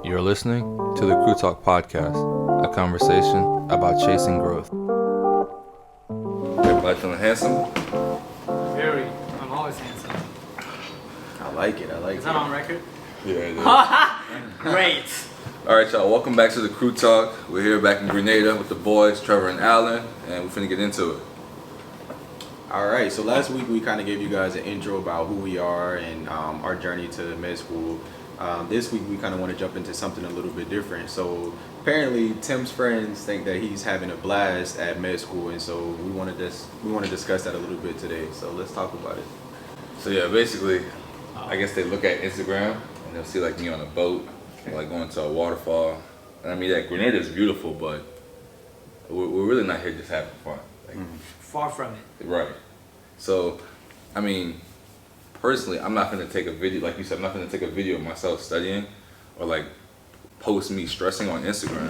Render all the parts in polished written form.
You're listening to the Crew Talk Podcast, a conversation about chasing growth. Everybody feeling handsome? Very. I'm always handsome. I like it. Is that on record? Yeah, it is. Great. All right, y'all. Welcome back to the Crew Talk. We're here back in Grenada with the boys, Trevor and Alan, and we're finna get into it. All right, so last week we kind of gave you guys an intro about who we are and our journey to med school. This week we kind of want to jump into something a little bit different. So apparently Tim's friends think that he's having a blast at med school, and so we want to discuss that a little bit today. So let's talk about it. So yeah, basically, I guess they look at Instagram and they'll see like me on a boat, or like going to a waterfall. And I mean, that Grenada is beautiful, but we're really not here just having fun. Like, Far from it. Right. So, I mean, personally, I'm not gonna take a video, like you said, I'm not gonna take a video of myself studying or like post me stressing on Instagram.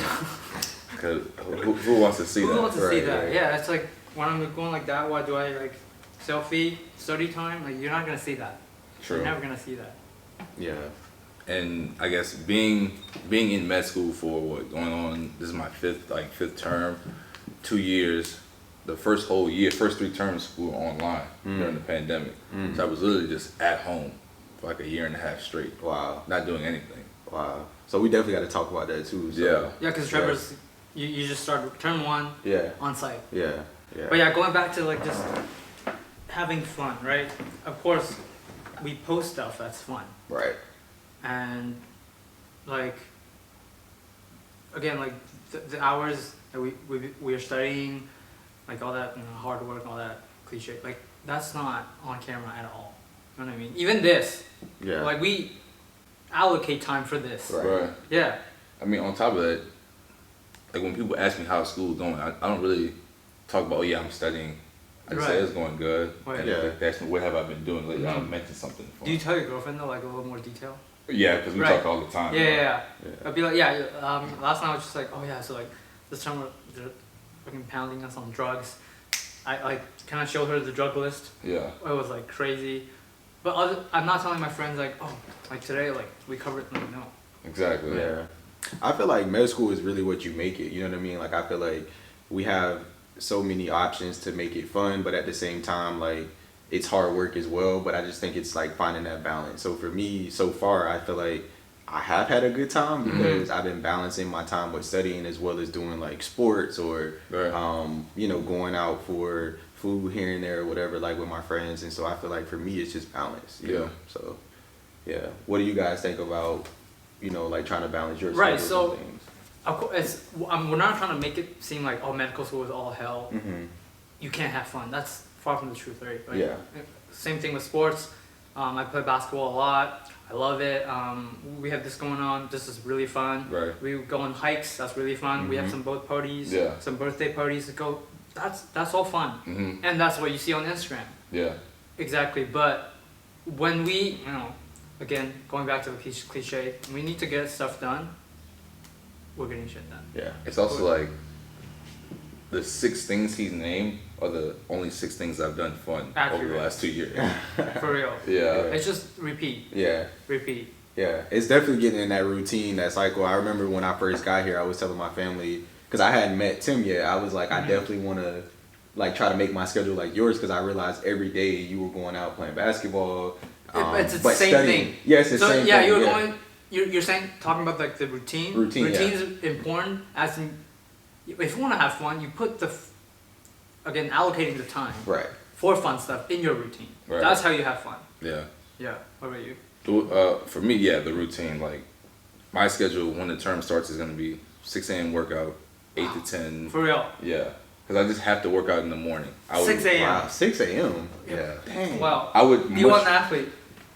Cause who wants to see that? Who wants to see that? Right. Yeah, it's like when I'm going like that, why do I like selfie, study time? Like you're not gonna see that. True. You're never gonna see that. Yeah. And I guess being in med school for what going on, this is my fifth term, 2 years. The first whole year, first 3 terms, we were online during the pandemic. So I was literally just at home for like a year and a half straight. Wow. Not doing anything. Wow. So we definitely got to talk about that too. So. Yeah. Yeah, because Trevor's, you just started term 1 Yeah. on site. Yeah. Yeah. But yeah, going back to like just having fun, right? Of course, we post stuff that's fun. Right. And like again, like the hours that we are studying, like all that, you know, hard work, all that cliche, like that's not on camera at all. You know what I mean? Even this, Yeah. like we allocate time for this. Right. Yeah. I mean, on top of that, like when people ask me how school is going, I don't really talk about, oh yeah, I'm studying. I just say Right. it's going good. Right. And Yeah. like, that's what have I been doing lately. I don't mention something. Fun. Do you tell your girlfriend though, like a little more detail? Yeah, because we Right. talk all the time. Yeah. Yeah. I'd be like, last night I was just like, oh yeah, so like this time they're fucking pounding us on drugs. I like kind of showed her the drug list. Yeah. It was like crazy. But I'm not telling my friends like, oh, like today, like we covered, like no. Exactly. Yeah. I feel like med school is really what you make it. You know what I mean? Like I feel like we have so many options to make it fun, but at the same time, like it's hard work as well. But I just think it's like finding that balance. So for me, so far, I feel like I have had a good time because I've been balancing my time with studying as well as doing like sports or, Right. you know, going out for food here and there or whatever, like with my friends. And so I feel like for me, it's just balance. You know? So, yeah. What do you guys think about, you know, like trying to balance your Right, schedules so- and things? Of course, we're not trying to make it seem like oh medical school is all hell. Mm-hmm. You can't have fun. That's far from the truth, right? Like, Yeah. Same thing with sports. I play basketball a lot. I love it. We have this going on. This is really fun. Right. We go on hikes. That's really fun. We have some boat parties. Yeah. Some birthday parties to go. That's all fun. Mm-hmm. And that's what you see on Instagram. Yeah. Exactly. But when we, you know, again, going back to the cliche, we need to get stuff done. We're getting shit done. Yeah. It's also like the 6 things he's named are the only 6 things I've done fun over Accurate. the last 2 years. For real. Yeah. It's just repeat. Yeah. Repeat. Yeah, it's definitely getting in that routine, that cycle. I remember when I first got here, I was telling my family, because I hadn't met Tim yet, I was like, I definitely want to like try to make my schedule like yours, because I realized every day you were going out playing basketball. It's the but same studying. thing. Yeah, it's the So same yeah, thing. you were going. You're saying talking about like the routine. Routine, yeah. Routine's important. As in, if you want to have fun, you put again allocating the time Right. for fun stuff in your routine. Right. That's how you have fun. Yeah. Yeah. What about you? For me, yeah, the routine. Like my schedule when the term starts is gonna be 6 a.m. workout, 8 to 10. For real. Yeah, because I just have to work out in the morning. 6 a.m. Wow, 6 a.m. Yeah. Dang. Wow. I would. D1 athlete.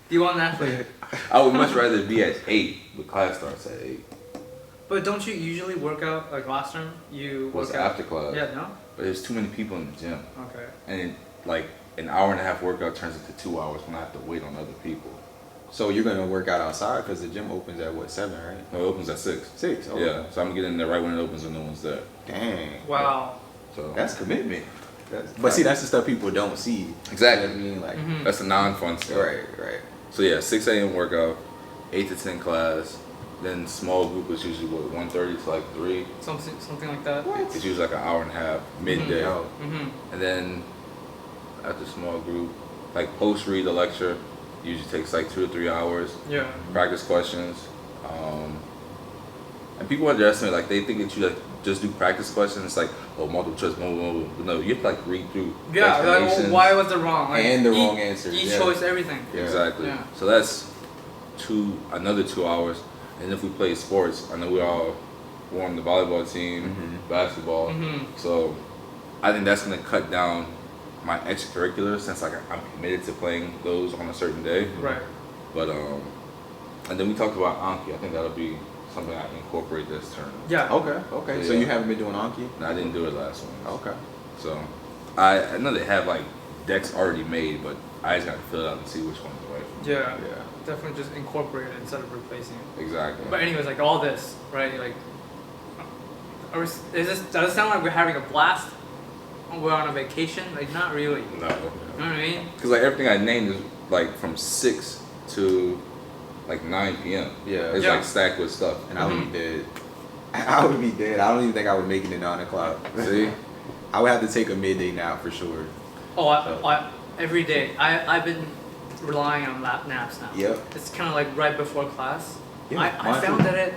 D1 athlete. I would much rather be at 8. The class starts at 8. But don't you usually work out like last term? You What's work out after class? Yeah. No. But there's too many people in the gym, Okay. and it, like an hour and a half workout turns into 2 hours when I have to wait on other people. So you're going to work out outside because the gym opens at what, 7, right? No, it opens at 6. 6? Oh. Yeah, so I'm gonna get in there right when it opens and no one's there. Dang. Wow. So That's commitment. But see, that's the stuff people don't see. exactly. You know what I mean? Like, That's the non-fun stuff. right. So yeah, 6 a.m. workout, 8 to 10 class, Then small group is usually what 1:30 to like 3. Something like that. It's usually like an hour and a half midday. Mm-hmm. And then after small group, like post read the lecture usually takes like 2 to 3 hours. Yeah. Practice questions. And people underestimate, like they think that you like just do practice questions. It's like, oh, multiple choice, blah. But no, you have to like read through Yeah, like, explanations. why was it wrong? Like, And the wrong answer. Each Yeah. choice, everything. Yeah. Exactly. Yeah. So that's another 2 hours. And if we play sports, I know we're on the volleyball team, basketball. So I think that's gonna cut down my extracurriculars since like I'm committed to playing those on a certain day. Right. But and then we talked about Anki. I think that'll be something I incorporate this term. Yeah. Okay. So Yeah. you haven't been doing Anki? And I didn't do it last one. Okay. So I know they have like decks already made, but I just got to fill it out and see which one's right. Yeah. Yeah. Definitely just incorporate it instead of replacing it. Exactly. But anyways, like all this, right? Like, does it sound like we're having a blast? We're on a vacation? Like, not really. No. You know what I mean? Because like everything I named is like from 6 to like 9 p.m. Yeah. It's Yeah. like stacked with stuff. And I would be dead. I would be dead. I don't even think I would make it at 9 o'clock. See? I would have to take a midday nap for sure. Oh, every day. I've been relying on lap naps now. Yep. It's kind of like right before class. Yeah, I mine found too. that it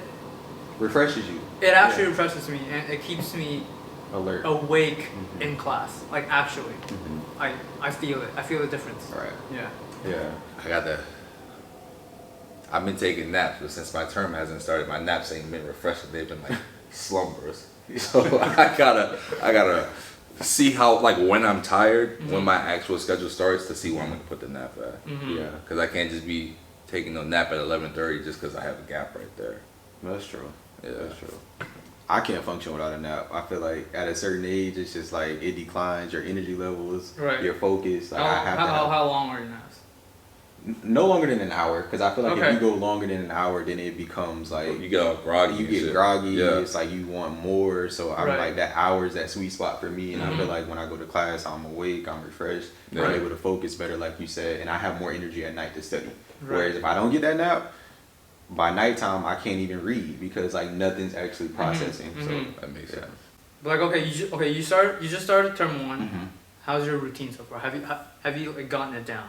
Refreshes you. actually Yeah. refreshes me and it keeps me Alert. awake Mhm. in class. Like actually, Mhm. I feel it. I feel the difference. All right. Yeah. Yeah. I've been taking naps, but since my term hasn't started, my naps ain't been refreshing. They've been like slumbers. So I gotta see how, like, when I'm tired, when my actual schedule starts, to see where I'm gonna put the nap at. Yeah. Because I can't just be taking a nap at 11:30 just because I have a gap right there. That's true. Yeah. That's true. I can't function without a nap. I feel like at a certain age, it's just like it declines your energy levels, Right. your focus. Like I have to have How long are your naps? no longer than an hour, because I feel like Okay. if you go longer than an hour, then it becomes like You get all groggy. you and get shit. groggy. Yeah. It's like you want more. So I'm Right. like that hour is that sweet spot for me, and I feel Mhm. like when I go to class, I'm awake, I'm refreshed, Yeah. I'm able to focus better, like you said, and I have more energy at night to study. Right. Whereas if I don't get that nap, by nighttime I can't even read because like nothing's actually processing. Mhm. That makes Yeah. sense. But like you just started term one. So. How's your routine so far? Have you like gotten it down?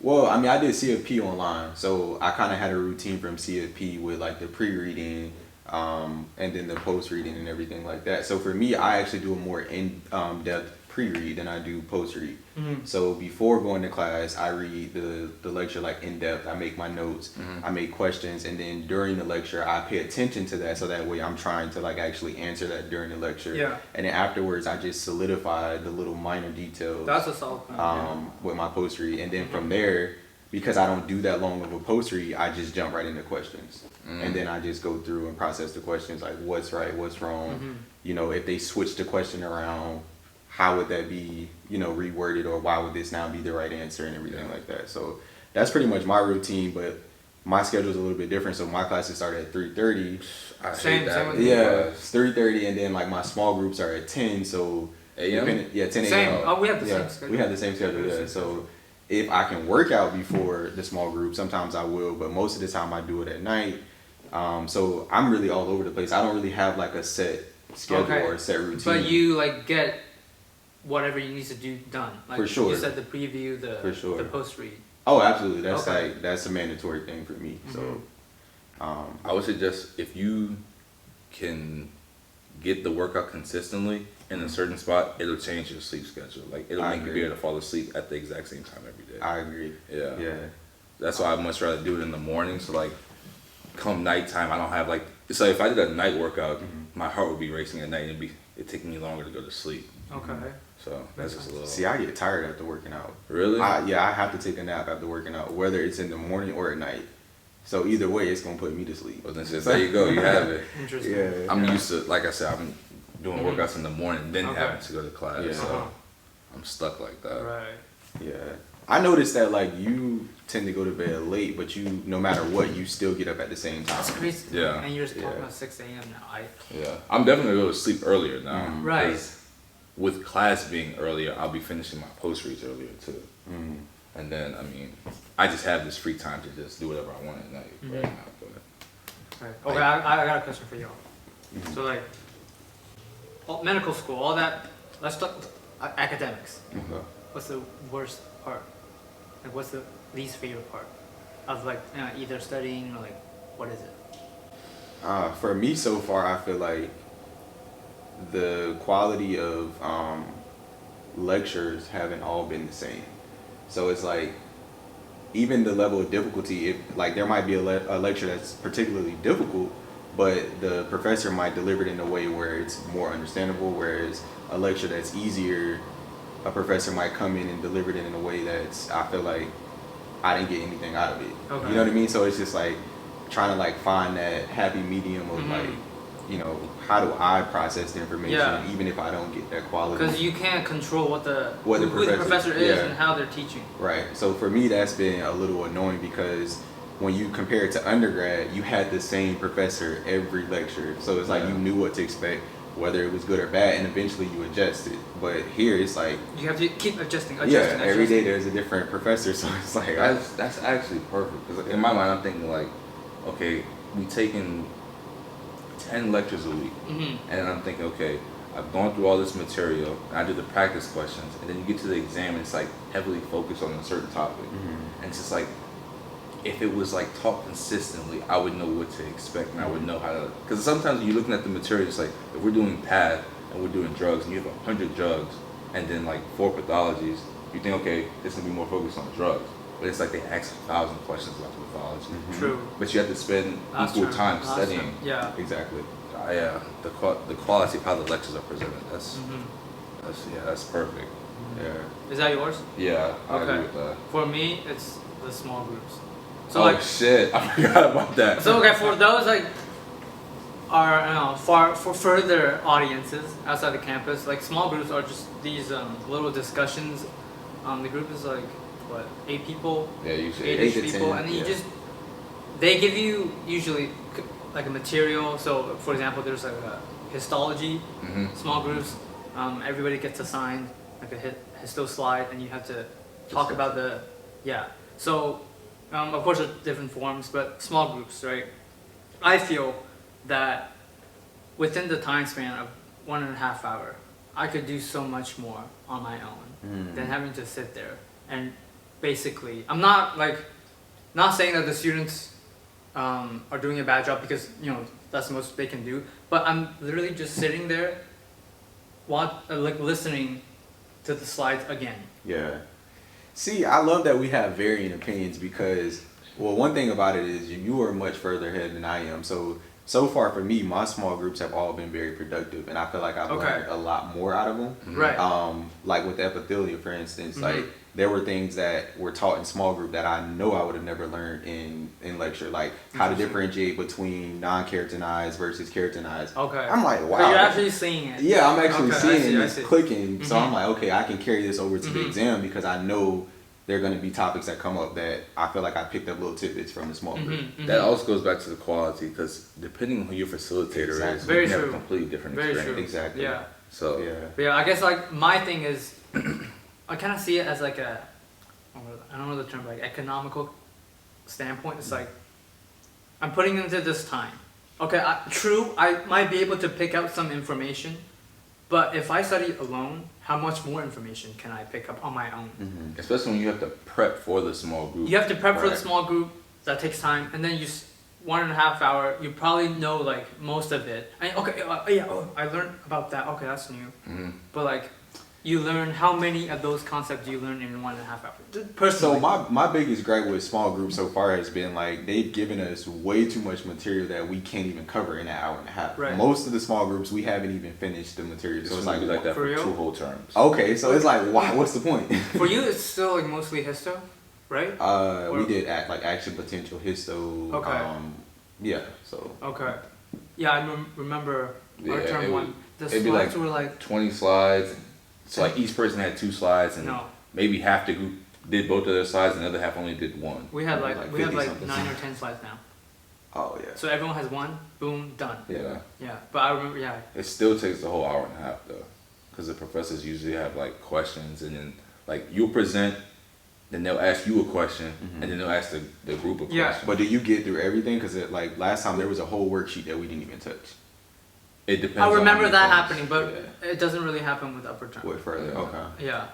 Well, I mean, I did CFP online, so I kind of had a routine from CFP with like the pre-reading, and then the post-reading and everything like that. So for me, I actually do a more in-depth pre-read than I do post-read. So before going to class, I read the lecture like in depth. I make my notes, I make questions, and then during the lecture, I pay attention to that, so that way I'm trying to like actually answer that during the lecture. Yeah. And then afterwards, I just solidify the little minor details. That's a solid plan. With my post read, and then from there, because I don't do that long of a post read, I just jump right into questions, and then I just go through and process the questions like what's right, what's wrong. You know, if they switch the question around, how would that be, you know, reworded, or why would this now be the right answer and everything like that. So that's pretty much my routine, but my schedule is a little bit different. So my classes start at 3:30. I Same- hate that. same with me. Yeah, it's 3:30, and then like my small groups are at 10. So AM? yeah, 10 a.m. Same. Oh, we have the Yeah, same schedule. we have the same schedule. Yeah. So if I can work out before the small group, sometimes I will, but most of the time I do it at night. So I'm really all over the place. I don't really have like a set schedule Okay. or a set routine. But you like get whatever you need to do done. Like For sure. You said the preview, For sure. the post read. Oh, absolutely. That's Okay. like that's a mandatory thing for me. So, I would suggest if you can get the workout consistently in a certain spot, it'll change your sleep schedule. Like it'll I make you agree. be able to fall asleep at the exact same time every day. I agree. Yeah. Yeah. That's why I'd much rather do it in the morning. So like, come nighttime, I don't have like. So if I did a night workout, my heart would be racing at night, and it'd take me longer to go to sleep. Okay. So that's just a little. See, I get tired after working out. Really? I have to take a nap after working out, whether it's in the morning or at night. So either way, it's gonna put me to sleep. Well, then just, there you go. You have it. Interesting. Yeah. I'm used to, like I said, I've been doing workouts in the morning, then Okay. having to go to class. Yeah. So I'm stuck like that. Right. Yeah. I noticed that like you tend to go to bed late, but you, no matter what, you still get up at the same time. That's crazy. Yeah. And you're just talking Yeah. about 6 a.m. now. Yeah. I'm definitely gonna go to sleep earlier now. Right. 'cause with class being earlier, I'll be finishing my post reads earlier too. And then, I mean, I just have this free time to just do whatever I want at night right now. But Right. Okay, I got a question for you all. Mhm. So like, medical school, all that. Let's talk academics. Okay. What's the worst part? Like, what's the least favorite part of like either studying or like, what is it? For me so far, I feel like the quality of lectures haven't all been the same. So it's like even the level of difficulty, like there might be a lecture that's particularly difficult, but the professor might deliver it in a way where it's more understandable, whereas a lecture that's easier, a professor might come in and deliver it in a way that's, I feel like I didn't get anything out of it. Okay. You know what I mean? So it's just like trying to like find that happy medium of like, you know, how do I process the information even if I don't get that quality? Because you can't control who the professor, professor is and how they're teaching. Right. So for me, that's been a little annoying because when you compare it to undergrad, you had the same professor every lecture. So it's like you knew what to expect, whether it was good or bad, and eventually you adjusted. But here it's like you have to keep adjusting. Every day there's a different professor, so it's like that's actually perfect. Because in my mind, I'm thinking like, okay, we taking 10 lectures a week, and I'm thinking, okay, I've gone through all this material, and I do the practice questions, and then you get to the exam, and it's like heavily focused on a certain topic, and it's just like, if it was like taught consistently, I would know what to expect, and I would know how to. Because sometimes when you're looking at the material, it's like if we're doing path and we're doing drugs, and you have 100 drugs, and then like 4 pathologies, you think, okay, it's gonna be more focused on drugs. But it's like they ask 1,000 questions about the pathology. True. But you have to spend equal time studying. Yeah. Exactly. Yeah, the quality of how the lectures are presented. That's perfect. Yeah. Is that yours? Yeah, I Okay. agree with that. For me, it's the small groups. So Oh like, shit! I forgot about that. so okay, for those like are for further audiences outside the campus, like small groups are just these little discussions. The group is like what, 8 people? Yeah, usually 8 8 to people, 10, and then they give you usually like a material. So for example, there's like a histology, small groups. Everybody gets assigned like a histo slide, and you have to talk about the So of course, there's different forms, but small groups, right? I feel that within the time span of 1.5 hours, I could do so much more on my own than having to sit there. And basically, I'm not saying that the students are doing a bad job, because that's the most they can do. But I'm literally just sitting there, listening to the slides again. Yeah. See, I love that we have varying opinions because, well, one thing about it is you are much further ahead than I am. So far for me, my small groups have all been very productive, and I feel like I've learned a lot more out of them. Right. Like with epithelium, for instance, like there were things that were taught in small group that I know I would have never learned in lecture, like how to differentiate between non-keratinized versus keratinized. Okay. I'm like, wow. So you're actually seeing it. Yeah, I'm actually seeing it. It's clicking. So I'm like, okay, I can carry this over to the exam because I know there are going to be topics that come up that I feel like I picked up little tidbits from the small group. That also goes back to the quality, because depending on who your facilitator is, Very you can have true. a completely different Very experience. true. Exactly. Yeah. So But yeah, I guess like my thing is, I kind of see it as like I don't know the term, but like economical standpoint. It's like I'm putting into this time. Okay, true, I might be able to pick out some information, but if I study alone, how much more information can I pick up on my own? especially when you have to prep for the small group. You have to prep for the Right. small group. That takes time, and then 1.5 hours. You probably know like most of it. And I learned about that. Okay, that's new. But like, you learn how many of those concepts you learn in 1.5 hours. Personally. So my biggest gripe with small groups so far has been like they've given us way too much material that we can't even cover in an hour and a half. Right. Most of the small groups we haven't even finised the material. It's So it's gonna be like that for for real? 2 whole terms. okay, so it's like why? What's the point? For you, it's still like mostly histo, right? We did action potential histo. Okay. Yeah. So. Okay. Yeah, I remember our Yeah, term it one. The it'd be slides like were like 20 slides. So like each person had 2 slides, and no. maybe half the group did both of their slides, and the other half only did one. We had Like like 50-something. 9 or 10 slides now. Oh yeah. So everyone has one. Boom, done. Yeah. Yeah, but I remember. Yeah. It still takes the whole hour and a half though, because the professors usually have like questions, and then like you'll present then they'll ask you a question, and then they'll ask the group a question. Yeah. But do you get through everything? Because like last time there was a whole worksheet that we didn't even touch. It depends. I on remember how that many happening, but it doesn't really happen with upper term. What further? Yeah. Okay. Yeah,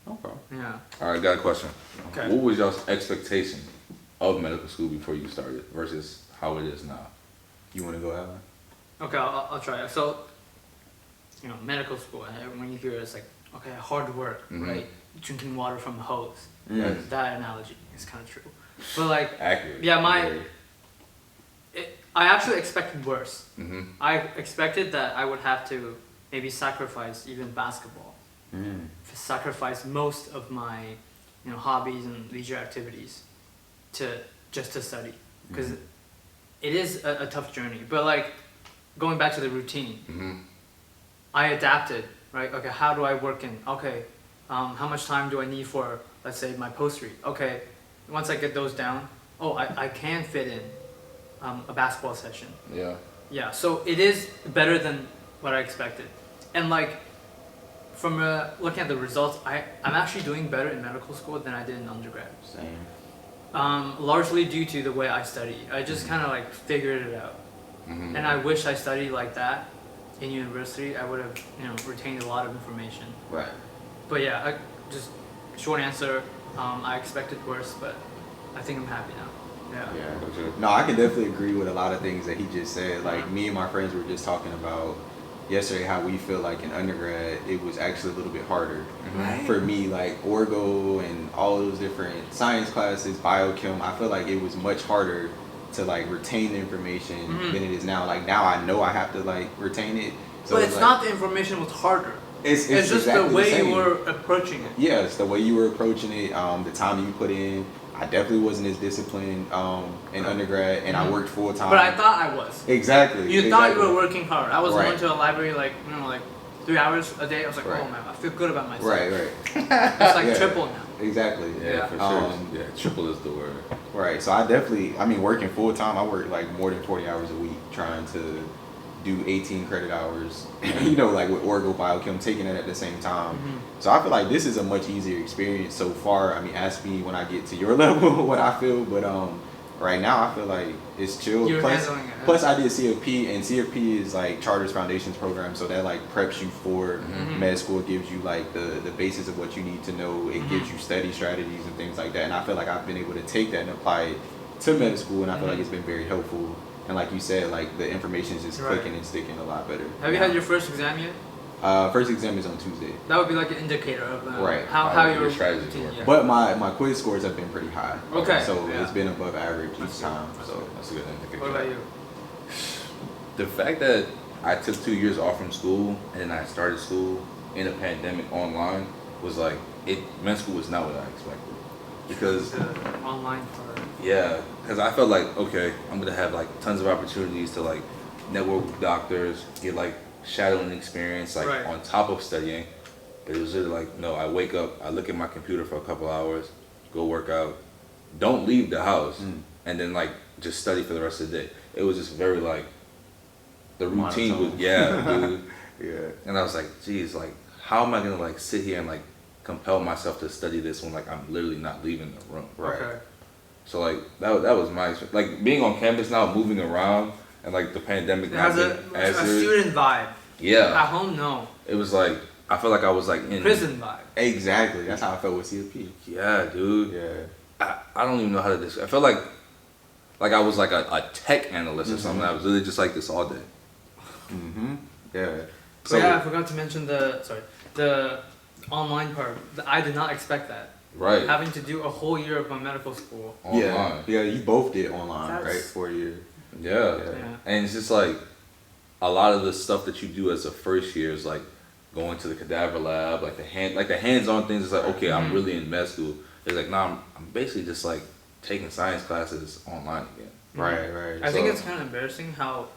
Okay. yeah. All right, got a question. Okay. What was y'all's expectation of medical school before you started versus how it is now? You want to go, Alan? Okay, I'll try it. So, medical school, when you hear it, it's like, okay, hard work, right? Drinking water from a hose. Yes. That analogy is kind of true. But like, Accurate. yeah, Very. I actually expected worse. Mm-hmm. I expected that I would have to maybe sacrifice even basketball, sacrifice most of my, hobbies and leisure activities, just to study, because it is a tough journey. But like, going back to the routine, I adapted. Right? Okay, how do I work in? Okay, how much time do I need for, let's say, my post read? Okay, once I get those down, I can fit in a basketball session. Yeah. Yeah, so it is better than what I expected. And like, from looking at the results, I'm actually doing better in medical school than I did in undergrad. Same. Largely due to the way I study. I just kind of like figured it out. And I wish I studied like that in university. I would have, retained a lot of information. Right. But yeah, just short answer, I expected worse, but I think I'm happy now. Yeah. Yeah. No, I can definitely agree with a lot of things that he just said. Like me and my friends were just talking about yesterday how we feel like in undergrad it was actually a little bit harder for me, like orgo and all those different science classes, biochem. I feel like it was much harder to like retain the information than it is now. Like now I know I have to like retain it. So But it's like, not the information was harder. It's just exactly the way same. you were approaching it. Yeah, it's the way you were approaching it, the time you put in. I definitely wasn't as disciplined in undergrad, and I worked full time. But I thought I was. Exactly. You thought you were working hard. I was Right. going to a library like 3 hours a day. I was like, Right. oh man, I feel good about myself. Right. It's like Yeah. triple now. Exactly. Yeah, for sure. Um, Yeah, triple is the word. Right. So I definitely, working full time, I work like more than 40 hours a week trying to do 18 credit hours, like with orgo biochem, taking it at the same time. So I feel like this is a much easier experience so far. I mean, ask me when I get to your level what I feel, but right now I feel like it's chill. You're plus, handling it. plus I did CFP, and CFP is like Charters Foundations program, so that like preps you for med school. It gives you like the basis of what you need to know. It gives you study strategies and things like that. And I feel like I've been able to take that and apply it to med school, and I feel like it's been very helpful. And like you said, like the information is just clicking and sticking a lot better. Have you had your first exam yet? First exam is on Tuesday. That would be like an indicator of Right. how your your strategy routine, works. yeah. But my quiz scores have been pretty high. Okay. So Yeah. it's been above average each time. So That's a good indicator. What about you? The fact that I took 2 years off from school and then I started school in a pandemic online was like med school was not what I expected. Because The online part. yeah, because I felt like, okay, I'm gonna have like tons of opportunities to like network with doctors, get like shadowing experience like Right. on top of studying. But it was really like, no, I wake up, I look at my computer for a couple hours, go work out, don't leave the house, and then like just study for the rest of the day. It was just very like the routine was dude. yeah. And I was like, geez, like how am I gonna like sit here and like compel myself to study this when like I'm literally not leaving the room. Right. Okay. So like that was my like being on campus now, moving around, and like the pandemic It not has being a as serious. student vibe. Yeah, At home, no. it was like I felt like I was like in Prison vibe. Exactly. That's how I felt with CFP. Yeah, dude. Yeah. I don't even know how to describe. I felt like I was like a tech analyst or something. I was really just like this all day. Yeah. So yeah, I forgot to mention the online part. I did not expect that. Right. Having to do a whole year of my medical school. Online. Yeah, you both did online, That's- right? 4 years. Yeah. Yeah. And it's just like a lot of the stuff that you do as a first year is like going to the cadaver lab, like the hands-on things. It's like, okay, I'm really in med school. It's like, nah, I'm basically just like taking science classes online again. Right. I think So- it's kind of embarrassing how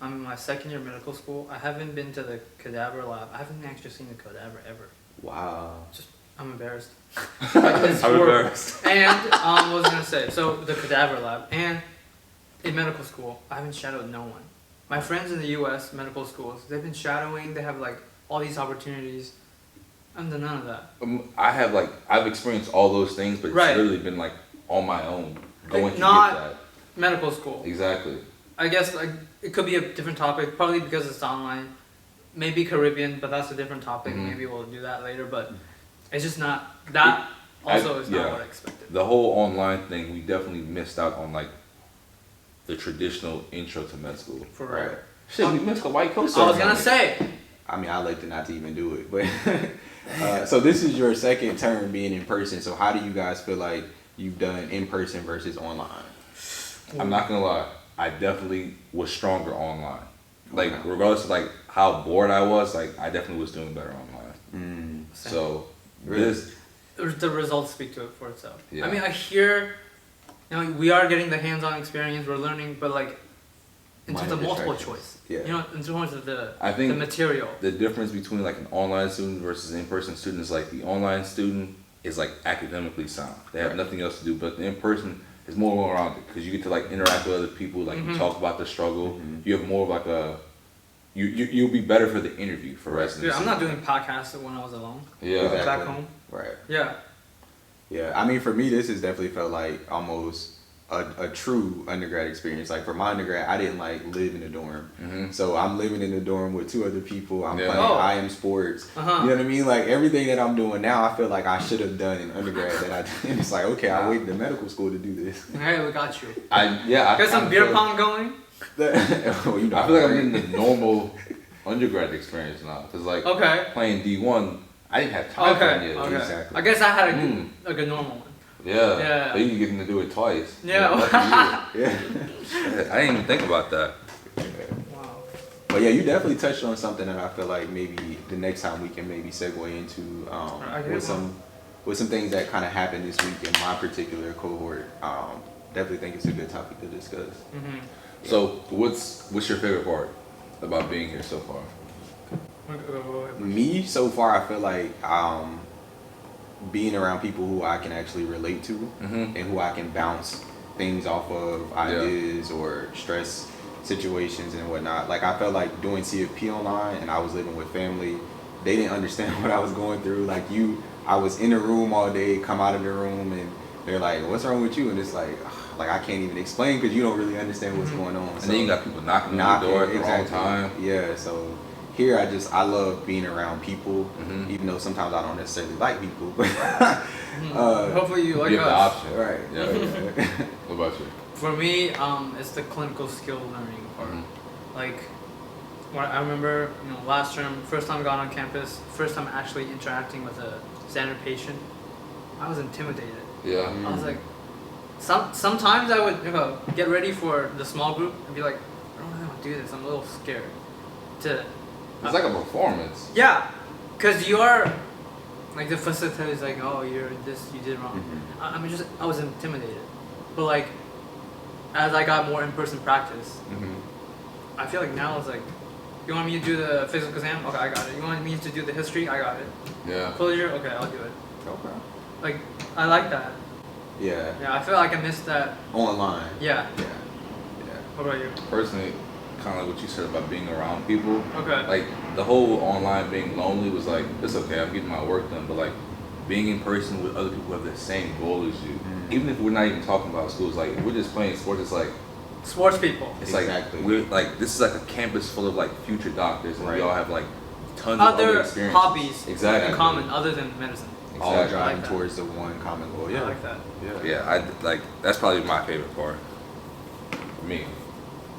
I'm in my second year of medical school. I haven't been to the cadaver lab. I haven't actually seen a cadaver ever. Wow. I'm embarrassed. It's I'm horrible. embarrassed. And what was I gonna say? So the cadaver lab and in medical school, I haven't shadowed no one. My friends in the U.S. medical schools, they've been shadowing. They have like all these opportunities. I've done none of that. I've experienced all those things, but it's Right. literally been like on my own going to not- get that. Medical school. Exactly. I guess like it could be a different topic, probably because it's online. Maybe Caribbean, but that's a different topic. Mhm. Maybe we'll do that later. But it's just not that. Also, is not yeah. what I expected. The whole online thing, we definitely missed out on like the traditional intro to med school. For Right. real. Shit, we missed the white coat. I was gonna say. I mean, I like to not to even do it, but so this is your second term being in person. So how do you guys feel like you've done in person versus online? I'm not gonna lie, I definitely was stronger online. Like Okay. regardless of like how bored I was, like I definitely was doing better online. Same. So Really? this, The results speak to it for itself. Yeah. I mean, I hear, we are getting the hands-on experience. We're learning, but like in terms Minor of multiple distractions. choice. Yeah. In terms of the I think the material. the difference between like an online student versus an in-person student is like the online student is like academically sound. They have Right. nothing else to do, but the in-person is more around it because you get to like interact with other people, like you talk about the struggle. Mhm. You have more of like a you'll be better for the interview for residency. Dude, I'm not doing podcasts when I was alone. Yeah. Exactly. Back home. Right. Yeah. Yeah, I mean, for me, this has definitely felt like almost a true undergrad experience. Like for my undergrad, I didn't like live in a dorm, Mhm. so I'm living in a dorm with 2 other people. I'm Yeah. playing Oh. IM sports. Uh-huh. You know what I mean? Like everything that I'm doing now, I feel like I should have done in undergrad. That I did. It's like, okay, I waited to medical school to do this. Hey, we got you. I Got some kinda beer feel- pong going? Well, you know, I feel like I'm getting the normal undergrad experience now because like Okay. playing D1, I didn't have time for any Okay. of Okay. it. Exactly. I guess I had a Mm. like a normal one. Yeah. Yeah. But you get to do it twice. Yeah. Lucky Yeah. you. I didn't even think about that. Wow. But yeah, you definitely touched on something that I feel like maybe the next time we can maybe segue into I get with some things that kind of happened this week in my particular cohort. Definitely think it's a good topic to discuss. Mm-hmm. So what's your favorite part about being here so far? Me, so far, I feel like being around people who I can actually relate to Mhm. and who I can bounce things off of, ideas or stress situations and whatnot. Like I felt like doing CFP online and I was living with family. They didn't understand what I was going through. Like I was in a room all day, come out of the room and they're like, "What's wrong with you?" And it's like I can't even explain because you don't really understand what's going on. And then you got people knocking on the door at the wrong time. Yeah, so here I love being around people, Mhm. even though sometimes I don't necessarily like people. Hopefully you like You have the us. option. Right. Yeah. What about you? For me, it's the clinical skill learning part. Mhm. Like, when I remember, last term, first time I got on campus, first time actually interacting with a standard patient, I was intimidated. Yeah. I was like, sometimes I would get ready for the small group and be like, I don't really want to do this. I'm a little scared. It's like a performance. Yeah, because you are, like the facilitator is like, oh, you're this, you did wrong. Mhm. I was intimidated. But like, as I got more in-person practice, I feel like now it's like, you want me to do the physical exam? Okay, I got it. You want me to do the history? I got it. Yeah. Closure? Okay, I'll do it. Okay. Like, I like that. Yeah. Yeah, I feel like I missed that. Online. Yeah. Yeah. What about you? Personally, kind of like what you said about being around people. Okay. Like the whole online being lonely was like, it's okay, I'm getting my work done, but like being in person with other people who have the same goal as you, even if we're not even talking about schools, like we're just playing sports, it's like Sports people. it's Exactly. like we're like this is like a campus full of like future doctors and we Right. all have like tons of other Other experiences. hobbies Exactly. in common other than medicine. All Exactly. driving I like that. towards the one common goal. Yeah. I like that. Yeah. Yeah, I like that's probably my favorite part. For me.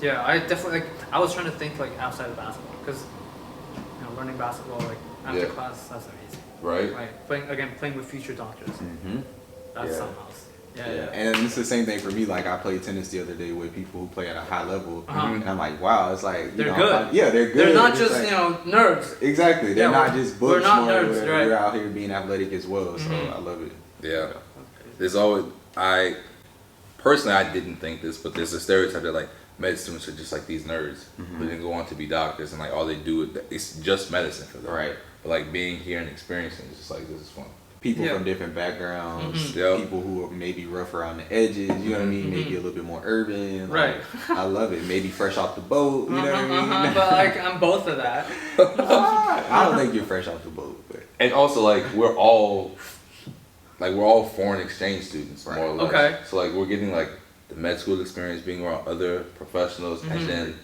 Yeah, I definitely I was trying to think like outside of basketball because learning basketball like after Yeah. class, that's amazing. Right? Right, playing with future doctors, Mm-hmm. that's Yeah. something else. Yeah, Yeah, yeah. and it's the same thing for me. Like I played tennis the other day with people who play at a high level, Uh-huh. and I'm like, wow, it's like They're I'm good. yeah, they're good. They're not It's just like- nerds. exactly. They're Yeah, not we're- just we're books. not more, nerds, we're, right. we're out here being athletic as well. So Mhm. I love it. Yeah. There's always I personally I didn't think this, but there's a stereotype that like med students are just like these nerds who then go on to be doctors and like all they do it's just medicine for them. Right. But like being here and experiencing it's just like this is fun. People Yeah. from different backgrounds, Mhm. Yeah. people who are maybe rough around the edges, you know what I mean? Maybe a little bit more urban. Right. Like, I love it. Maybe fresh off the boat, you know what I mean? But like I'm both of that. I don't think you're fresh off the boat, but And also, like, we're all foreign exchange students, more or less. Okay. So like we're getting like the med school experience, being around other professionals, and then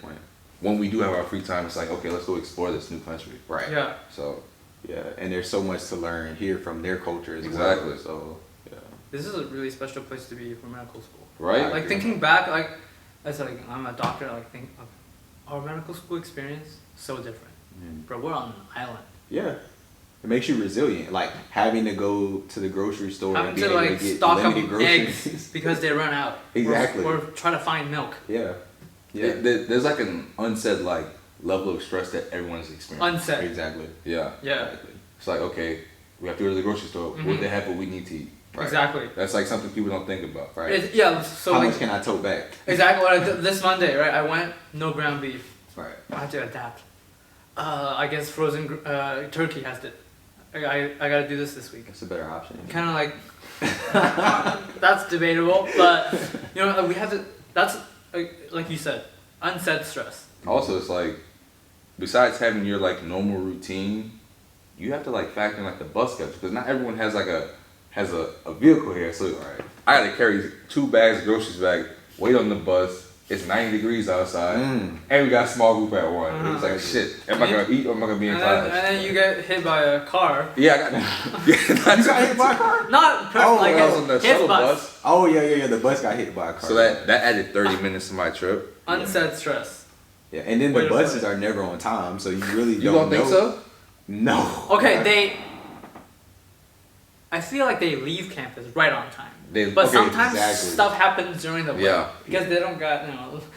when we do have our free time, it's like, okay, let's go explore this new country. Right. Yeah. So Yeah, and there's so much to learn here from their culture as Exactly. well. So yeah. This is a really special place to be for medical school. right. Like thinking back, like as like I'm a doctor, like think of our medical school experience so different. Bro, we're on an island. Yeah. It makes you resilient. Like having to go to the grocery store Having and being to able like to get stock up limited eggs groceries. because they run out. Exactly. Or trying to find milk. Yeah. Yeah. There's like an unsaid like level of stress that everyone's experiencing. Unsaid. Exactly. Yeah. Yeah. Exactly. It's like, okay, we have to go to the grocery store. What the heck will we need to eat? Right. Exactly. That's like something people don't think about. Right. Yeah. So How like much can I tote back? exactly what I did this Monday, right? I went no ground beef. Right. I had to adapt. I guess frozen turkey has it. I gotta do this week. That's a better option. Kind of like that's debatable, but you know we have to. That's like you said, unsaid stress. Also, it's like, besides having your like normal routine, you have to like factor in like the bus schedule, because not everyone has like a vehicle here. So I gotta carry 2 bags of groceries back, wait on the bus. It's 90 degrees outside, and we got a small group at one. It's like, shit, am I gonna eat or am I gonna be in class? And then you get hit by a car. Yeah, I got. You got hit by a car? Not like I was on the his shuttle bus. bus. Oh yeah. The bus got hit by a car. So that added 30 minutes to my trip. Unsaid stress. Yeah, and then Way the to put buses it. are never on time, so you really You don't don't think know. so? No. Okay, I feel like they leave campus right on time. But okay, sometimes exactly. stuff happens during the way. Yeah. Because they don't got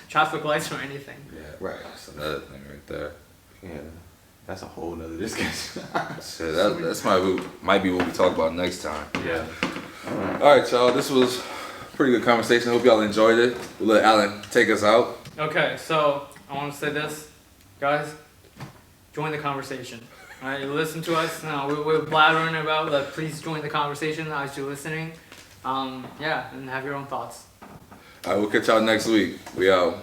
traffic lights or anything. Yeah, Right. that's another thing right there. Yeah. That's a whole nother discussion. So that's might be what we talk about next time. Yeah. All right, y'all. This was a pretty good conversation. Hope y'all enjoyed it. We'll let Alan take us out. Okay, so I want to say this, guys. Join the conversation. All right, you listen to us. No, we're blabbering about. Please join the conversation as you're listening. Yeah, and have your own thoughts. All right, we'll catch y'all next week. We out.